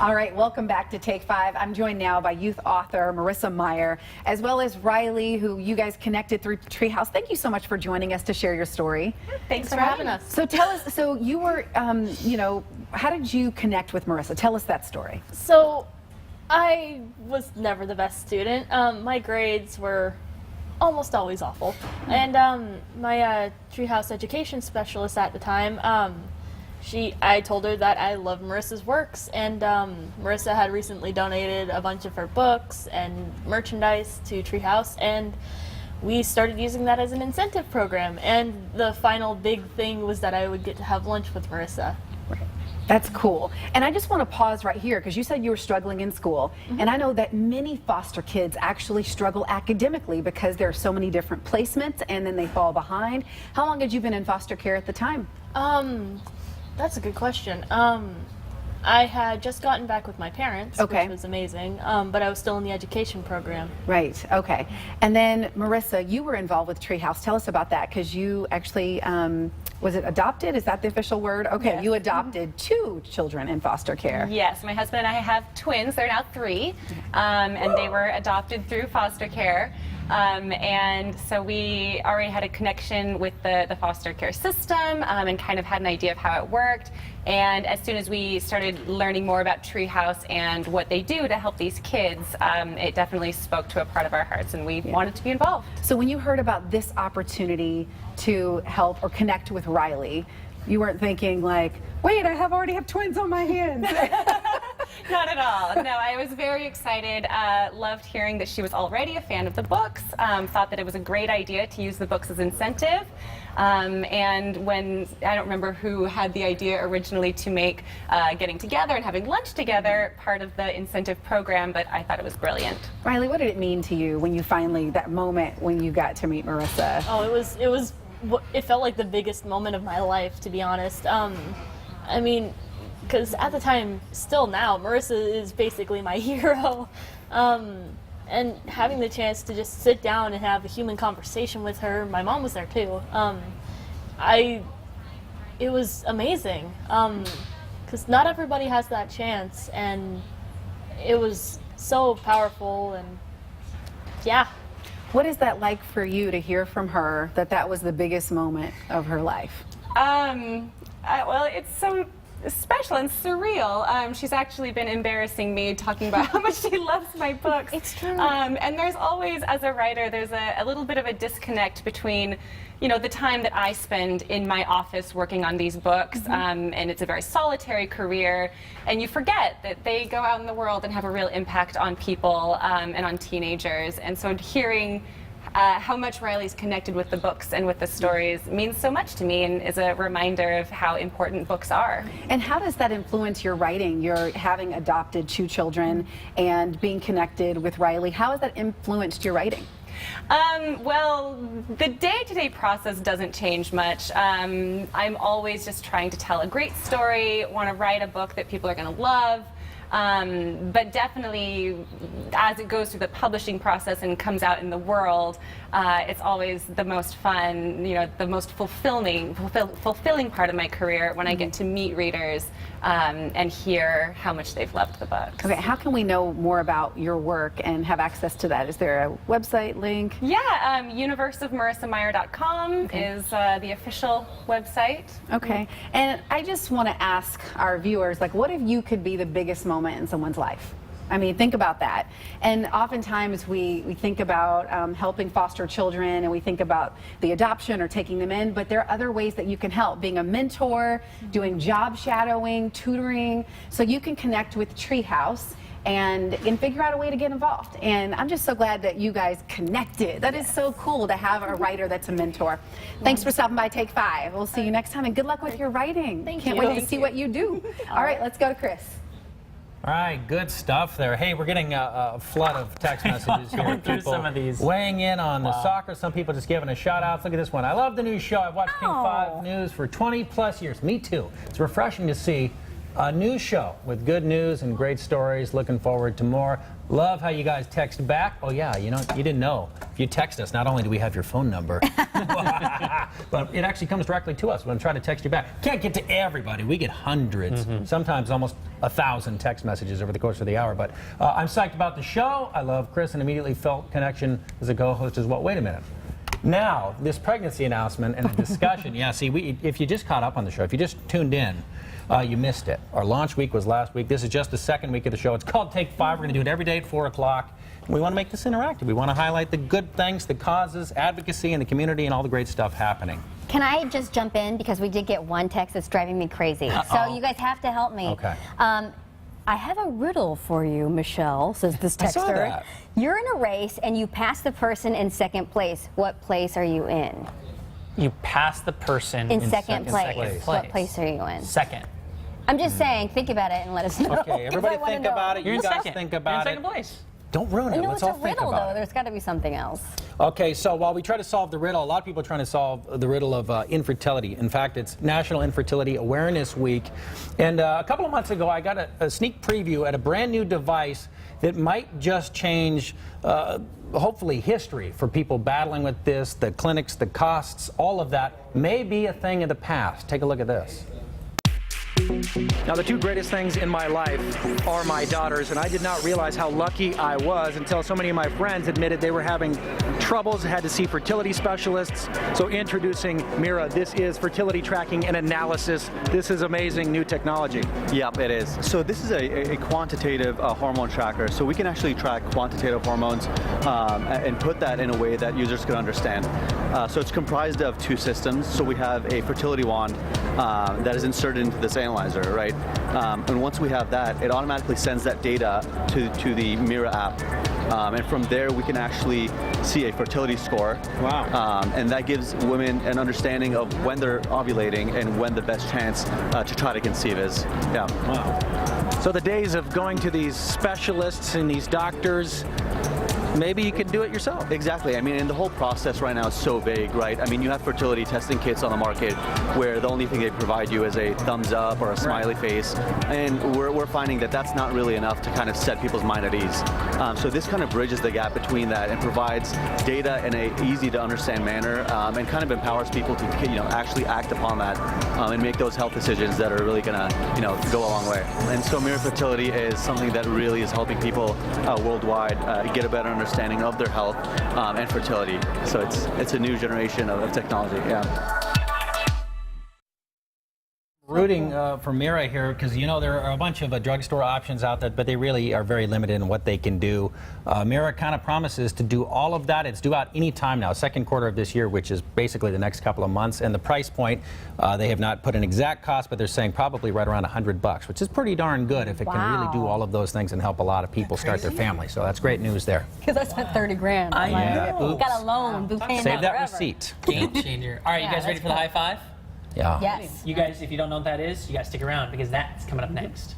All right, welcome back to Take 5. I'm joined now by youth author Marissa Meyer, as well as Riley, who you guys connected through Treehouse. Thank you so much for joining us to share your story. Thanks for having us. So tell us, so you were, how did you connect with Marissa? Tell us that story. So I was never the best student. My grades were almost always awful. And my Treehouse education specialist at the time, I told her that I love Marissa's works, and Marissa had recently donated a bunch of her books and merchandise to Treehouse, and we started using that as an incentive program. And the final big thing was that I would get to have lunch with Marissa. That's cool. And I just want to pause right here because you said you were struggling in school. And I know that many foster kids actually struggle academically because there are so many different placements and then they fall behind. How long had you been in foster care at the time? That's a good question. I had just gotten back with my parents, which was amazing, but I was still in the education program. Right, okay. And then, Marissa, you were involved with Treehouse. Tell us about that, because you actually, was it adopted? Is that the official word? Okay, yes. You adopted 2 children in foster care. Yes, my husband and I have twins. They're now 3, and they were adopted through foster care. And so we already had a connection with the foster care system and kind of had an idea of how it worked. And as soon as we started learning more about Treehouse and what they do to help these kids, it definitely spoke to a part of our hearts, and we wanted to be involved. So when you heard about this opportunity to help or connect with Riley, you weren't thinking like, wait, I already have twins on my hands. Not at all. No, I was very excited. Loved hearing that she was already a fan of the books. Thought that it was a great idea to use the books as incentive. And when, I don't remember who had the idea originally to make getting together and having lunch together part of the incentive program, but I thought it was brilliant. Riley, what did it mean to you when you finally, that moment when you got to meet Marissa? Oh, it felt like the biggest moment of my life, to be honest. I mean, because at the time, still now, Marissa is basically my hero. And having the chance to just sit down and have a human conversation with her, my mom was there too. It was amazing, because not everybody has that chance, and it was so powerful, and yeah. What is that like for you to hear from her that was the biggest moment of her life? Well, it's so special and surreal. She's actually been embarrassing me talking about how much she loves my books. It's true. And there's always, as a writer, there's a little bit of a disconnect between, the time that I spend in my office working on these books, and it's a very solitary career, and you forget that they go out in the world and have a real impact on people and on teenagers. And so hearing how much Riley's connected with the books and with the stories means so much to me, and is a reminder of how important books are. And how does that influence your writing? You're having adopted 2 children and being connected with Riley. How has that influenced your writing? Well, the day-to-day process doesn't change much. I'm always just trying to tell a great story, want to write a book that people are going to love. But definitely, as it goes through the publishing process and comes out in the world, it's always the most fun, the most fulfilling part of my career when I get to meet readers and hear how much they've loved the books. Okay, how can we know more about your work and have access to that? Is there a website link? Yeah, universeofmarissameyer.com is the official website. Okay, and I just want to ask our viewers, like, what if you could be the biggest moment in someone's life? I mean, think about that. And oftentimes we think about helping foster children, and we think about the adoption or taking them in, but there are other ways that you can help, being a mentor, doing job shadowing, tutoring, so you can connect with Treehouse and figure out a way to get involved. And I'm just so glad that you guys connected. That is so cool to have a writer that's a mentor. Thanks for stopping by Take 5. We'll see you next time, and good luck with your writing. Can't wait to see what you do. All right, let's go to Chris. All right, good stuff there. Hey, we're getting a flood of text messages here. People some of these. weighing in on the soccer. Some people just giving a shout outs. Look at this one. I love the new show. I've watched King 5 News for 20+ years. Me too. It's refreshing to see a new show with good news and great stories. Looking forward to more. Love how you guys text back. Oh yeah, you didn't know. If you text us, not only do we have your phone number, but it actually comes directly to us when I'm trying to text you back. Can't get to everybody. We get hundreds, sometimes almost 1,000 text messages over the course of the hour. But I'm psyched about the show. I love Chris and immediately felt connection as a co-host as well. Wait a minute. Now, this pregnancy announcement and the discussion, yeah, see, if you just caught up on the show, if you just tuned in, you missed it. Our launch week was last week. This is just the second week of the show. It's called Take 5. We're going to do it every day at 4 o'clock. We want to make this interactive. We want to highlight the good things, the causes, advocacy in the community, and all the great stuff happening. Can I just jump in? Because we did get one text that's driving me crazy. So you guys have to help me. Okay. I have a riddle for you, Michelle, says this texter. I saw that. You're in a race and you pass the person in second place. What place are you in? You pass the person In second place. place. What place are you in? Second. I'm just saying, think about it and let us know. Okay, 'cause everybody I wanna think know. about it. You're You in guys second. think You're about in it. second place. Don't ruin it. No, Let's it's all a think riddle, about though. it. There's got to be something else. Okay, so while we try to solve the riddle, a lot of people are trying to solve the riddle of infertility. In fact, it's National Infertility Awareness Week. And a couple of months ago, I got a sneak preview at a brand new device that might just change, hopefully, history for people battling with this, the clinics, the costs, all of that may be a thing of the past. Take a look at this. Now, the two greatest things in my life are my daughters, and I did not realize how lucky I was until so many of my friends admitted they were having troubles, had to see fertility specialists. So introducing Mira, this is fertility tracking and analysis. This is amazing new technology. Yep, it is. So this is a quantitative hormone tracker. So we can actually track quantitative hormones and put that in a way that users can understand. So it's comprised of two systems. So we have a fertility wand that is inserted into this analyzer, right? And once we have that, it automatically sends that data to the Mira app. And from there, we can actually see a fertility score. Wow. And that gives women an understanding of when they're ovulating and when the best chance to try to conceive is. Yeah. Wow. So the days of going to these specialists and these doctors, maybe you can do it yourself. Exactly. I mean, and the whole process right now is so vague, right? I mean, you have fertility testing kits on the market where the only thing they provide you is a thumbs up or a smiley face. And we're finding that that's not really enough to kind of set people's mind at ease. So this kind of bridges the gap between that and provides data in a easy to understand manner and kind of empowers people to actually act upon that and make those health decisions that are really gonna go a long way. And so Mira Fertility is something that really is helping people worldwide get a better understanding of their health and fertility. So it's a new generation of technology. Yeah. Rooting for Mira here because there are a bunch of drugstore options out there, but they really are very limited in what they can do. Mira kind of promises to do all of that. It's due out any time now, second quarter of this year, which is basically the next couple of months. And the price point, they have not put an exact cost, but they're saying probably right around $100, which is pretty darn good if it can really do all of those things and help a lot of people start their family. So that's great news there. Because I spent 30 grand. I know. Got a loan. Been paying Save that forever. receipt. Game changer. All right, you guys ready for the high five? Yeah. Yes. You guys, if you don't know what that is, you guys stick around because that's coming up next.